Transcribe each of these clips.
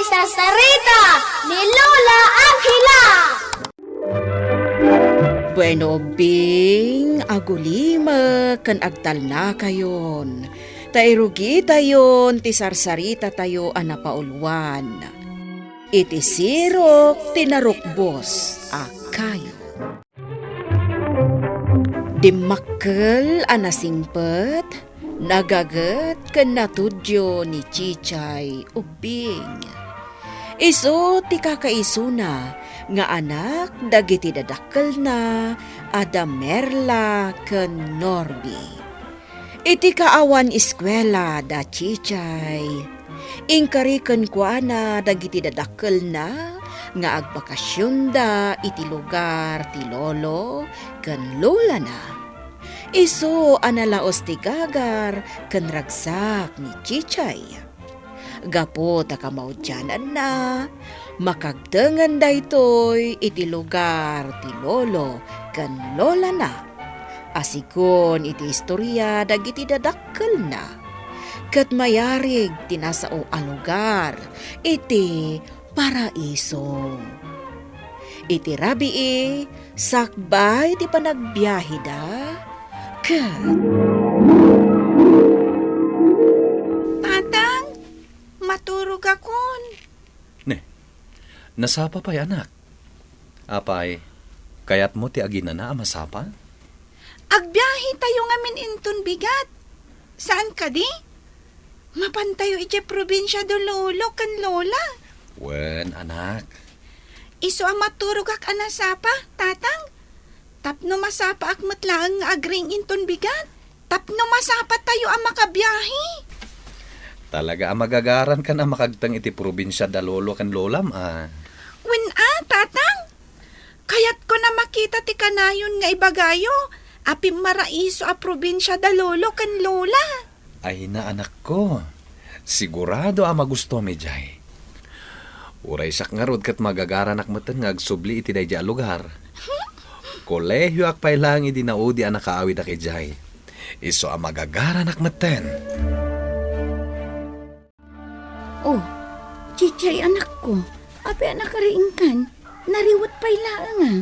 Sasarita ni Lola Angela. Bueno, Bing, agulima kan agtal na kayon. Tairugi tayon, ti sarsarita tayo anapaulwan. Iti sirok, tinarukbos, akayo. Dimakkel anasingpet, nagagat kan natudyo ni Chichay Ubing. Iso ti kakaisuna, nga anak dagiti dadakkel na ada Merla ken Norby. Iti kaawan eskwela da Chichay. Ingkariken kuana dagiti dadakkel na nga agbakasyon da iti lugar ti lolo ken lola na. Iso analaos ti gagar ken ragsak ni Chichay. Gapo ta kamaudyanan na, makagdengan daytoy iti lugar ti lolo ken lola na. Asikon iti istorya dagiti dadakkel na. Ket mayarig tinasao a lugar iti paraiso. Iti rabii sakbay ti panagbiyahe da ket maturog akon. Ne, nasapa pa'y anak. Apay, kayat mo ti agina na masapa? Agbiyahe tayo ngamin inton bigat. Saan ka di? Mapantayo iti probinsya do lolo kan lola. Wen, anak. Iso ang maturog ak anasapa, tatang. Tapno masapa ak matlaang nga agring inton bigat. Tapno masapa tayo ang makabiyahe. Talaga ang magagaran ka na makagtang iti probinsya da lolo kan lolam, ah. Tatang. Kayat ko na makita ti kanayon nga ibagayo. Api maraiso a probinsya da lolo kan lola. Ay na anak ko. Sigurado ang magusto mi jay. Uray sak nga rod kat magagaran ak matan nga agsubli iti day lugar. Kolehyo ak pay lang iti naudi ang nakaawid ak ijay. Iso ang magagaran ak matan. Oh, Chichay anak ko. Api anak kariingkan. Nariwat pa'y laang ah.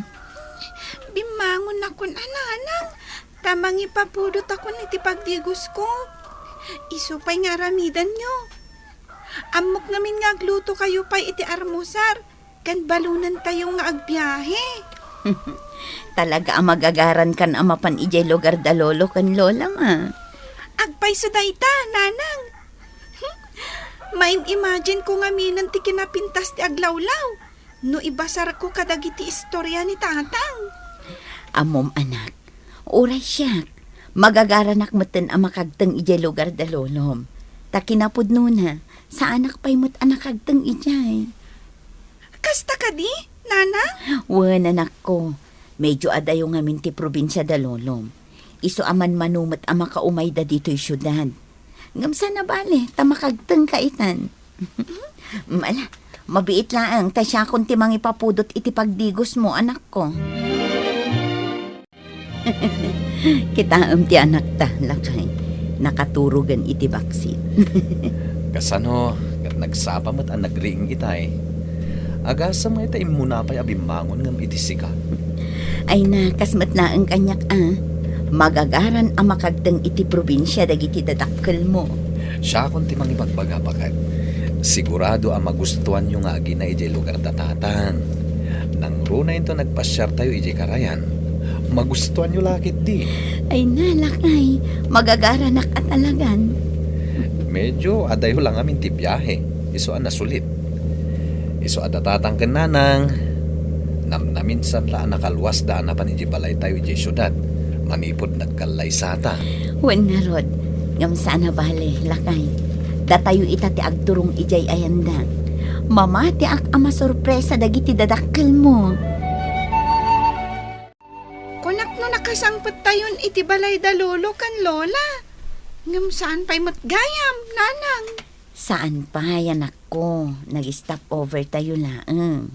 Bimangon akon ananang. Tamang ipapudot ako niti pagdigos ko. Iso pa'y nga ramidan nyo. Amok namin nga agluto kayo pa'y iti armusar. Kan balunan tayo nga agbiyahe. Talaga ang magagaran kan amapan ijay lugar da lolo kan lola ma. Agpay sa dayta, nanang. Maim-imagine ko nga minan ti kinapintas ti aglawlaw. No ibasar ko kadagiti istorya ni tatang. Amom anak, uray siyak. Magagaranak meten ang makagtang ijay lugar da lolom. Takinapod nuna, sa anak pa'y mo't anak kagtang ijay. Kasta ka di, nanang? Wan anak ko, medyo adayo nga minti probinsya da lolom. Iso aman manumat ang makaumay da dito'y syudad. Ngamsa na bale, tamakagtang kaitan. Mala, mabiit lang, tasya kung timang ipapudot iti pagdigos mo, anak ko. Kita ti anak ta, lakay. Nakaturugan iti baksit. Kasano, kat nagsapa mo't ang nagriing itay. Agasa mo itay muna pa'y abimbangon ngam iti sika. Ay na, kasmat na ang kanyak magagaran ang makagtang iti probinsya dagiti dadakkel mo. Siya kung timang ipagbagapakat. Sigurado ang magustuhan nyo nga agi na ijay lugar tatatan. Nang runa ito nagpasyar tayo ijay karayan. Magustuhan nyo lakit di. Ay na, lakay. Magagaranak at alagan. Medyo adayo lang amin ti biyahe. Iso an nasulit. Iso adatatang kenanang. Namnamin sa laan nakalwas daan na paniji balay tayo ijay syudad. Manipod nagkalay sata. Wen nga rod, ngam sana bale, lakay. Datayo ita ti agturong ijay ayanda. Mamati ak ama sorpresa dagiti dadakkel mo. Kunak no nakasangpet tayon iti balay da lolo kan lola. Ngam saan pa'y matgayam, nanang? Saan pa, anak ko? Nag-stop over tayo laang.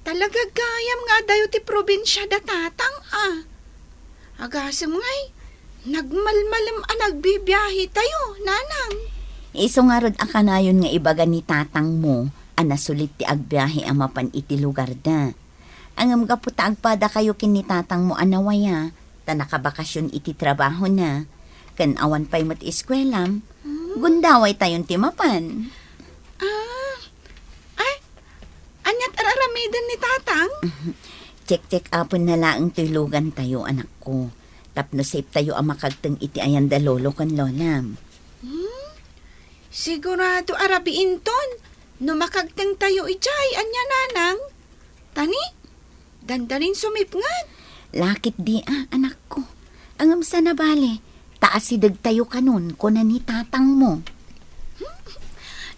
Talaga gayam nga dayo ti probinsya da tatang ah. Agasam ngay, nagmalmalam nagbibiyahe tayo, nanang. Iso nga rod akanayon nga ibaga ni tatang mo, Ana sulit ti agbiyahe ang mapan iti lugar da. Ang amgaputa agpada kayo kinitatang mo anawaya, ta nakabakasyon iti trabaho na. Kan awan pa'y mat iskwelam, gundaway tayon ti mapan. Anyat araramidan ni tatang? Check apon na laang tuylugan tayo, anak ko. Tapno safe tayo ang makagtang iti ayan da lolo kan lolam. Sigurado arabiin ton. No makagtang tayo ijay, anya nanang. Tani, dandarin sumipngan. Lakit di anak ko. Angam sa nabali, taasidag tayo kanon ko na ni tatang mo.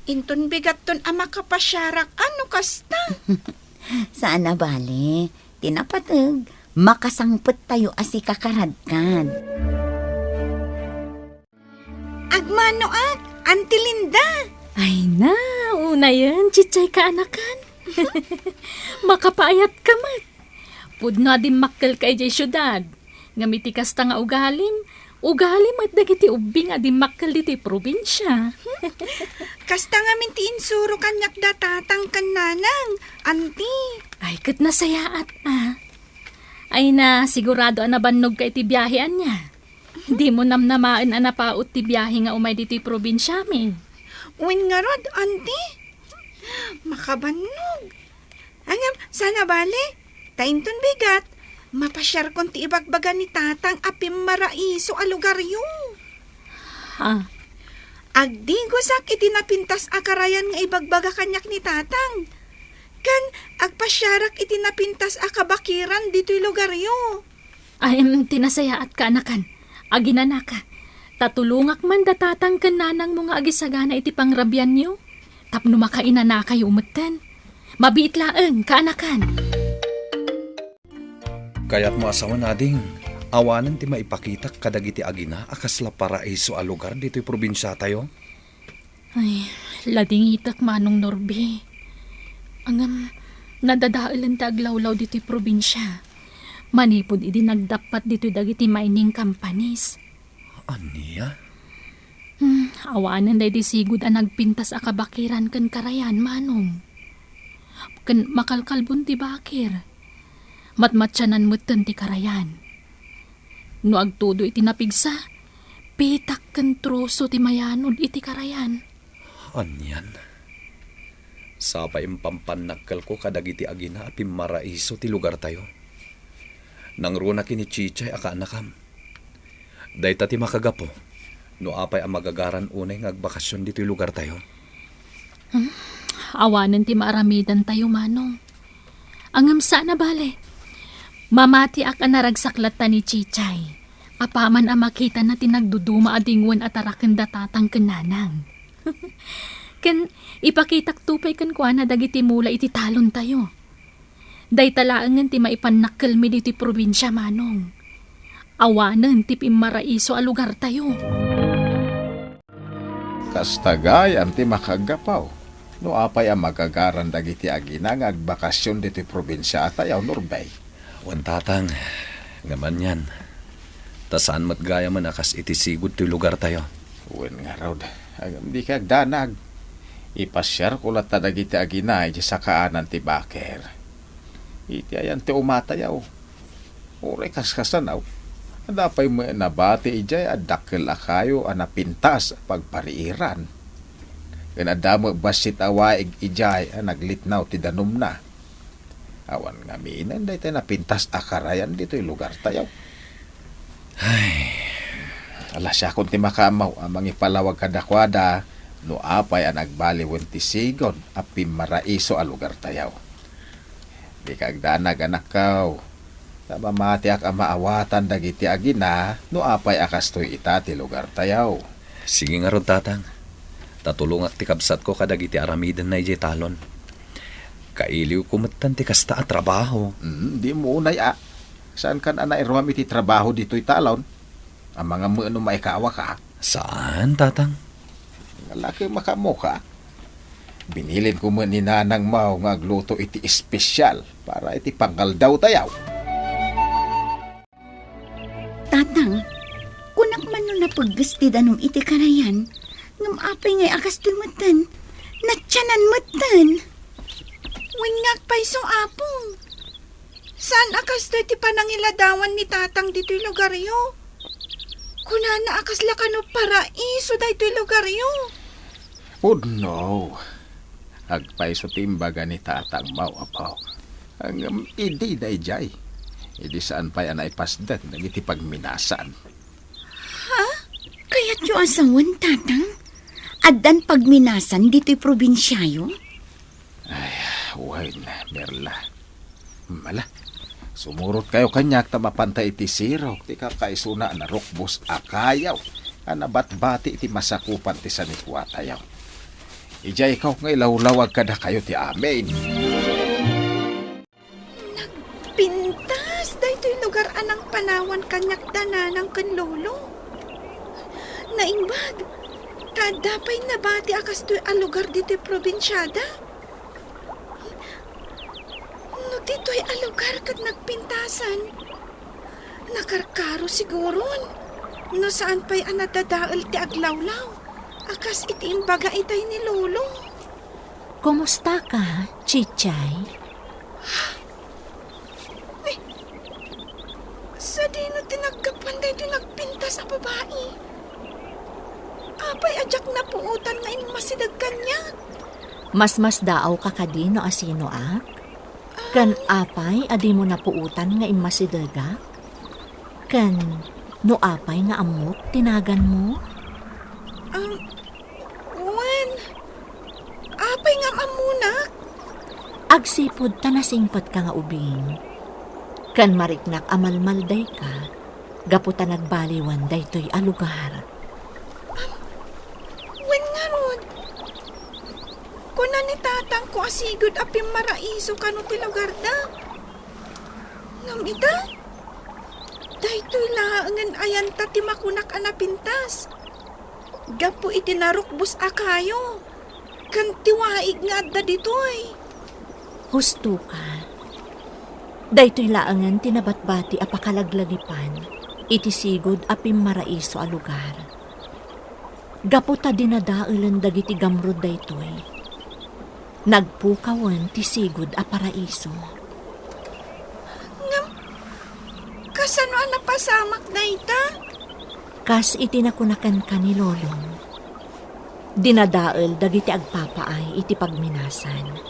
Inton bigat ton ama kapasyarak, ano kasta? Saan nabali, tinapatag, makasangpet tayo asi kakaradkan. Agmano Auntie Linda. Ay na, una yan, chichay ka anakan. Makapaayat ka mat. Pudno di makkel kay jay syudad. Ngamiti kasta nga ugalim at dagiti ubing adi makkel diti probinsya. Kasta nga minti insuro kanyak datatang kan nanang, auntie. Ay, kat nasayaat Ay na, sigurado anabannog ka iti biyahean niya. Hindi mo namnamaan anapaot ti biyahe nga umay diti probinsya mi. Uwin nga rod, auntie. Makabannog. Angam, sana bale. Tainton bigat. Mapasyar kon ti ibagbaga ni tatang apim maraiso a lugaryo. Agdigosak iti napintas akarayan nga ibagbaga kanyak ni tatang. Kan agpasyarak iti napintas akabakiran dito'y lugaryo. Ay, tinasayaat ka anakan. Aginana ka. Tatulungak man datatang kananang mga agisagana iti pangrabyan niyo. Tapno makaina na kayo umatan. Mabiitlaeng kaanakan. Kaya't mo asawa nading, awanan ti maipakitak kadagiti agina akasla paraiso a lugar dito'y probinsya tayo. Ay, lading itak manong Norbe. Angam, nadadaalan ta aglawlaw dito'y probinsya. Manipod idi nagdapat dito'y dagiti mining companies. Aniya? Awanan day di sigud ang nagpintas a kabakiran kan karayan manong. Kan makalkalbon ti bakir. Matmatsanan mutten ti karayan. No agtudo iti napigsa, pitak kan troso ti mayanod iti karayan. Anyan? Sa paimpampanakkel ko kadagiti agina at maraiso ti lugar tayo. Nang runa kini Chichay aka anakam. Dayta ti makagapo, no apay ang magagaran unay nga agbakasyon dito'y lugar tayo. Awanan ti maaramidan tayo manong. Angam sana bale. Mamati ak anaragsaklat ta ni Chichay. Apaman ang makita na tinagduduma adingwan at arakan datatang kananang. Ken ipakitak tupay kan kwa na dagiti mula iti talon tayo. Day talaangan ti maipanakkel mi diti probinsya manong. Awanan ti pimaraiso a lugar tayo. Kastagay anti makagapaw. No apay ang magagaran dagiti agina nga agbakasyon diti probinsya atayaw Norbay. Wan tatang, ngaman yan. Tasaan matgaya man akas itisigod ti lugar tayo. Uwan nga raw, agam di kag danag. Ipasyar ko lata dagiti agina sa kaanan ti baker. Iti ayan ti umatayaw. Uray kaskasanaw. Adapay mo nabati ijay adakkel akayo anapintas pagpariiran. Ganadamo basit awaig ijay naglitnaw ti danum na. Awan nga minan day tayo napintas akarayan dito'y lugar tayo. Ay, Alasya kung ti makamaw ang mangipalawag kadakwada no apay ang nagbaliwen ti sigon apim maraiso a lugar tayo. Di kagdanag anak kaw. Namamati ak ang maawatan dagiti agina no apay akastoy ita ti lugar tayaw. sige nga rod tatang. Tatulungak ti kabsat ko kadagiti aramidan na ijay talon. Kailiw kumatan ti kasta at trabaho. Di mo unay Saan kan ana irwam iti trabaho dito'y talon? Ang mga muno maikawa ka. Saan tatang? Laki makamo ka. Binilin ko mo ni nanang mao nga agluto iti espesyal para iti panggal daw tayaw. Tatang, kunak man no napagastid anong iti karayan, ngam apay ngay akas tumatan. Natyanan matan. Wingak pa isong apong. Saan akas to iti panangiladawan ni tatang dito'y lugaryo? Kunana akas lakano paraiso da ito'y lugaryo. Oh no. Agpay so timbaga ni tatang mau apaw. Ang idi na ijay. Idi saan pa yan ay pasdat nagiti pagminasan. Kaya't yung asawan, tatang? Addan pagminasan dito'y probinsyayo? Uhay na, Merla. Mala, sumurot kayo kanyak ta mapantay iti sirok. Ti kakaisuna na rukbos akayaw. Anabat-bati iti masakupan ti sanikwatayaw. Ijay ikaw nga ilawlawag kada kayo ti amin. Pintas, da ito'y lugar anang panawan kanyak dananang kanlolo. Naimbag, kadapay nabati akas to'y alugar dito'y probinsyada. No dito'y alugar kat nagpintasan. Nakarkaro siguron. No saan pa'y anadadaal ti aglawlaw. Akas iti imbaga itay ni Lolo. Kumusta ka, Chichay? Sa di na tinagkapan da ito nagpintas ang babae. Apay ajak na puutan nga masidag kanya. Mas daaw ka kadino asino ak? Kan apay adi mo napuutan nga imasidaga? Kan no apay nga amok tinagan mo? Wan, apay nga mamunak. Agsipod ta nasingpot ka nga ubing. Kan mariknak amalmalday ka, gaputa nagbaliwan daytoy alugar. Wan nga ron. Kuna ni tatang ko asigod apim maraiso kano ti lugar da. Ngam ita? Daytoy laangan ayan ta ti makunak anapintas. Gapu iti narukbos akayo. Kan tiwaig nga adda ditoy. Husto ka. Daytoy laangan tinabatbati apakalaglagipan, iti sigod apim maraiso a lugar. Gaputa dinadailan dagiti gamrod daytoy. Nagpukawan ti sigod a paraiso. Kasano ang napasamak na ita? Kas iti nakunakan ka ni Lolong. Dinadael dagiti agpapaay iti pagminasan.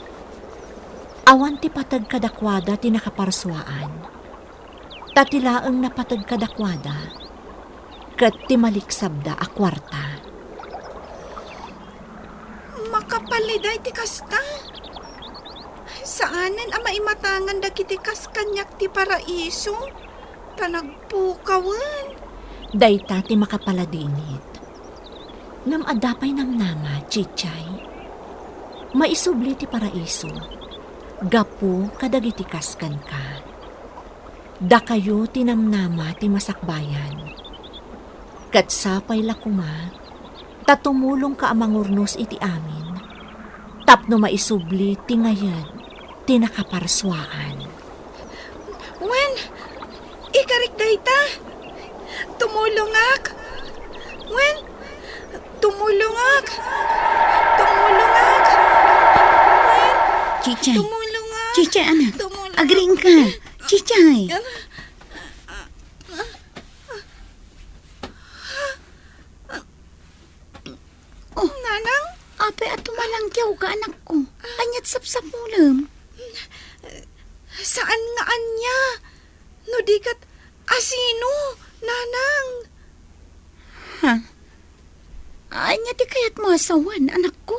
Awan ti patag kadakwada ti nakaparsuaan. Tatilaang napatag kadakwada. Kat ti maliksabda a kwarta. Makapaliday ti kasta. Saanen ang maimatangan dagiti kaskanyak ti paraiso? Tanagpukawan. Dayta ti makapaladinit. Ngam adapay namnama, Chichay. Maisubli ti paraiso. Gapu kadagiti kaskan ka. Da kayo tinamnama ti masakbayan. Kat sapay lakuma, tatumulong ka amang urnos iti amin. Tapno maisubli ti ngayon, ti nakaparswaan. Wen, ikarik dayta. Tumulongak. Wen, tumulongak. Tumulongak. Wen, Chichay, tumulongak. Chichay anak, Tumulong. agring ka. Chichay. Oh, nanang? Apay at tumalangkyaw ka anak ko. Anyat sapsapulam. Saan nga anya? No dikat asino, nanang? Ha? Anya ti kayat mo asawan, anak ko.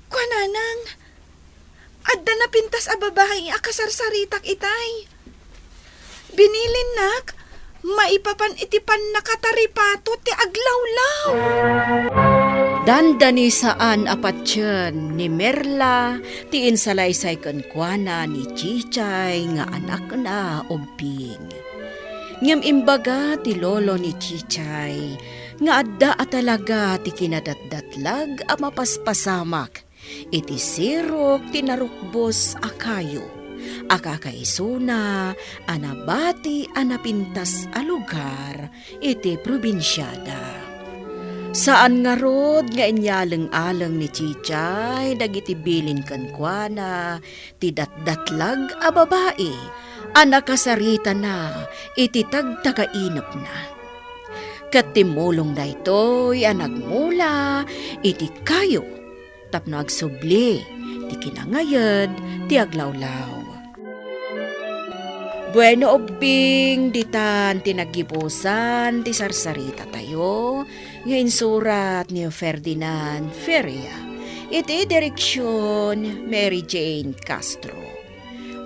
Kwa nanang? Adda na pintas a babae akasarsaritak itay. Binilin nak, maipapan itipan nakataripato ti aglawlaw. Dandani saan apatyan ni Merla ti insalaysay kenkwana ni Chichay nga anak na umping. Ngem imbaga ti lolo ni Chichay nga adda atalaga ti kinadatdatlag a mapaspasamak iti sirok ti narukbos akayo. Akakaisuna anabati anapintas a lugar iti probinsyada. Saan nga rod nga inyalang-alang ni Chichay dagiti bilin kan kuana ti datdatlag a babae anak kasarita na iti tagtakainop na. Kat timulong na ito'y nagmula iti kayo tapno agsubli ti kinangayad ti aglawlaw. Bueno obing ditan tinagibusan ti sarsarita tayo nga insurat ni Ferdinand Feria. Iti direksyon Mary Jane Castro.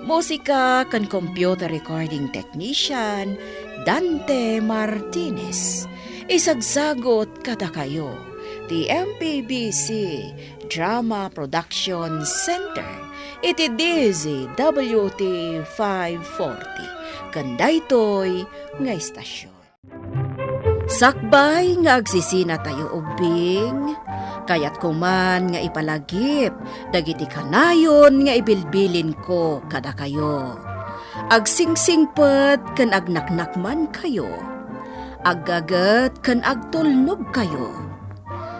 Musika kan computer recording technician Dante Martinez. Isagsagot kada kayo ti MPBC Drama Production Center. Iti DZWT 540. Kandaytoy nga istasyon. Sakbay nga agsisina tayo ubing, kayat kuman nga ipalagip, dagiti kanayon nga ibilbilin ko kada kayo. Agsingsingpet kan agnaknakman kayo, aggagat kan agtulnog kayo.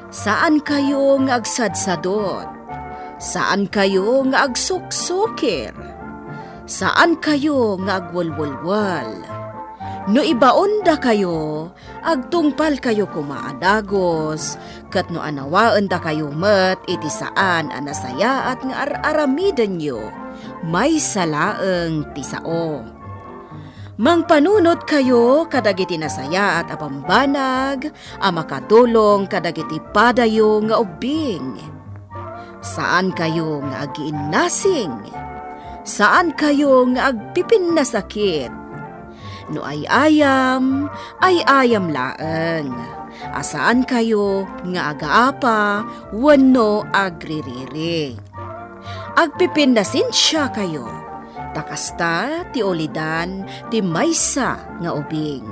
Saan kayo nga agsadsadot? Saan kayo nga agsuksukir? Saan kayo nga agwalwalwal? No ibaon da kayo, agtungpal kayo kumaadagos, kat no anawaan da kayo met iti saan anasaya at nga aramidan nyo, may salaeng tisao. Mang panunot kayo kadagiti nasaya at apambanag, makatulong kadagiti padayo nga ubing. Saan kayo nga agiinnasing? Saan kayo nga agpipin na sakit? No ay ayam laeng. Asaan kayo nga agaapa, wano agririri. Agpipindasin siya kayo. Takasta ti olidan ti maysa nga ubing.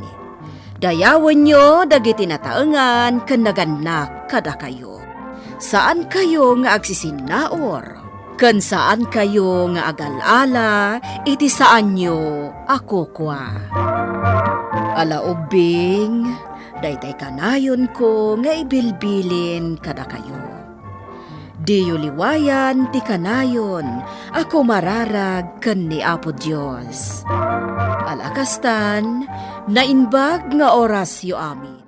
Dayawan nyo dagiti nataengan ken naganak kada kayo. Saan kayo nga agsisinaor? Ken saan kayo nga agalala, iti saan nyo ako kwa. Ala ubing, daytay kanayon ko nga ibilbilin kada kayo. Diyo liwayan ti kanayon, ako mararag ken ni Apo Dios. Alakastan, nainbag nga oras yu amin.